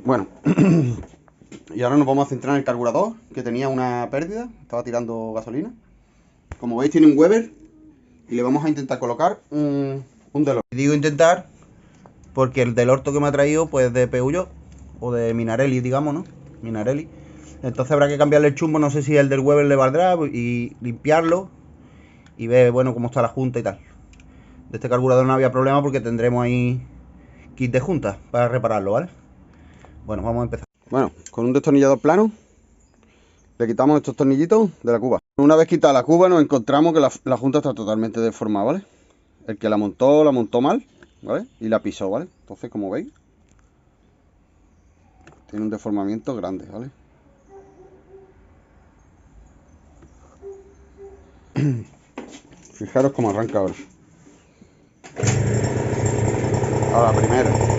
Bueno, y ahora nos vamos a centrar en el carburador, que tenía una pérdida, estaba tirando gasolina. Como veis tiene un Weber y le vamos a intentar colocar un Delorto. Digo intentar porque el Delorto que me ha traído pues de Peugeot o de Minarelli, digamos, ¿no? Minarelli. Entonces habrá que cambiarle el chumbo, no sé si el del Weber le valdrá, y limpiarlo y ver, bueno, cómo está la junta y tal. De este carburador no había problema porque tendremos ahí kit de junta para repararlo, ¿vale? Bueno, vamos a empezar. Bueno, con un destornillador plano le quitamos estos tornillitos de la cuba. Una vez quitada la cuba nos encontramos que la junta está totalmente deformada, ¿vale? El que la montó mal, ¿vale? Y la pisó, ¿vale? Entonces, como veis, tiene un deformamiento grande, ¿vale? Fijaros cómo arranca ahora. Ahora, primero.